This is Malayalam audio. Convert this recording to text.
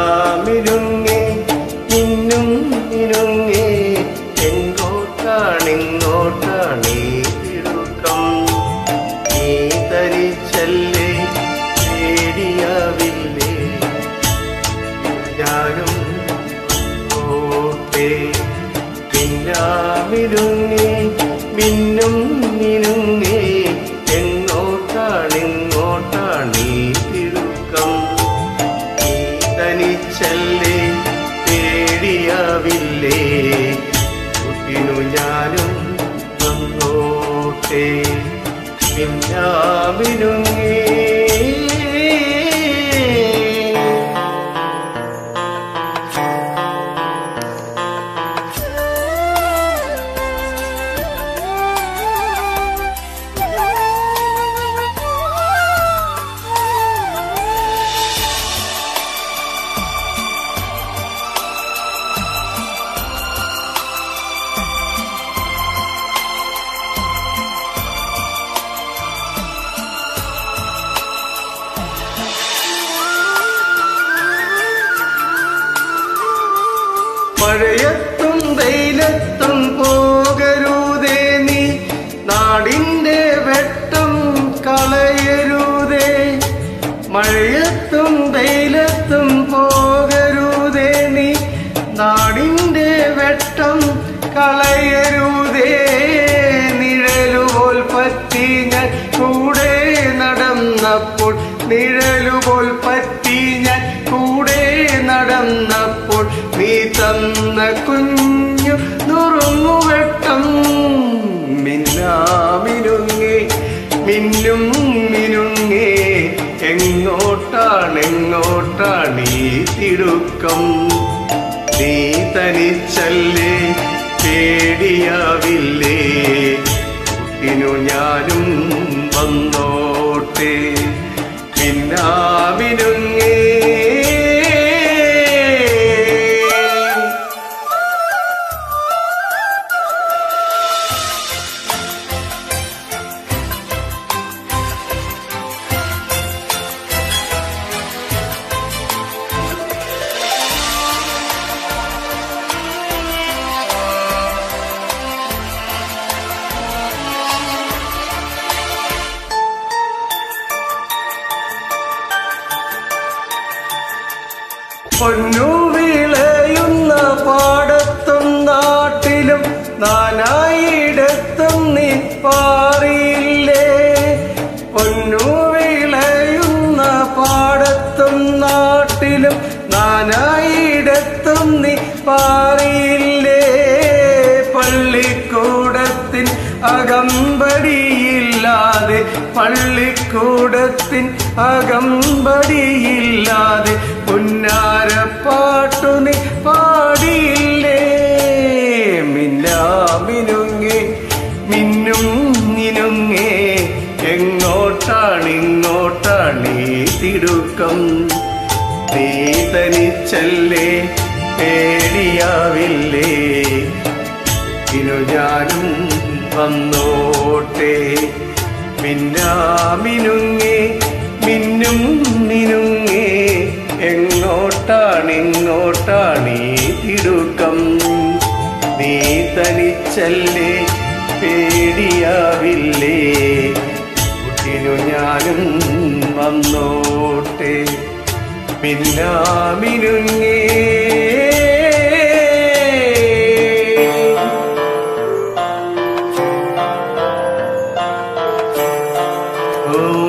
മിന്നാമിനുങ്ങേ മിന്നും മിനുങ്ങേ എങ്ങോട്ടാണിങ്ങോട്ടാണീ തിടുക്കം നീ തനിച്ചല്ലേ പേടിയാവില്ലേ ഞാനും ഓട്ടേ മിന്നാമിനുങ്ങേ മിന്നും മിനുങ്ങേ എങ്ങോട്ടാണിങ്ങോട്ടാണീ തിടുക്കം നീ തനിച്ചല്ലേ പേടിയാവില്ലേ കുട്ടിനു ഞാനും വന്നോട്ടെ മിന്നാമിനുങ്ങേ മഴയത്തും വെയിലത്തും പോകരുതേ നീ നാടിൻ്റെ വെട്ടം കളയരുതേ മഴയത്തും വെയിലത്തും പോകരുതേ നീ നാടിൻ്റെ വെട്ടം കളയരുതേ നിഴലുപോൽ പറ്റി ഞാൻ കൂടെ നടന്നപ്പോൾ നിഴലുപോൽ പറ്റി ഞാൻ കൂടെ നടന്നപ്പോൾ നീ തന്ന കുഞ്ഞു നുറുങ്ങുവെട്ടം മിന്നാമിനുങ്ങേ മിന്നും മിനുങ്ങേ എങ്ങോട്ടാണെങ്ങോട്ടാണീ തിടുക്കം നീ തനിച്ചല്ലേ പേടിയാവില്ലേ കുട്ടിനു ഞാനും വന്നോട്ടെ മിന്നാമിനുങ്ങേ പൊന്നു വിളയുന്ന പാടത്തും നാട്ടിലും നാനായിടത്തും നീ പാറിയില്ലേ പൊന്നു വിളയുന്ന പാടത്തും നാട്ടിലും നാനായിടത്തും നീ പാറിയില്ലേ പള്ളിക്കൂടത്തിൻ അകമ്പടിയില്ലാതെ പള്ളിക്കൂടത്തിൻ അകമ്പടിയില്ലാതെ പുന്നാരപ്പാട്ടു നീ പാടിയില്ലേ മിന്നാമിനുങ്ങേ മിന്നും മിനുങ്ങേ എങ്ങോട്ടാണിങ്ങോട്ടാണീ തിടുക്കം നീ തനിച്ചല്ലേ പേടിയാവില്ലേ ഇനു ഞാനും വന്നോട്ടെ മിന്നാമിനുങ്ങേ മിന്നും മിനുങ്ങേ എങ്ങോട്ടാണിങ്ങോട്ടാണീ തിടുക്കം നീ തനിച്ചല്ലേ പേടിയാവില്ലേ കുട്ടിനു ഞാനും വന്നോട്ടെ മിന്നാമിനുങ്ങേ Oh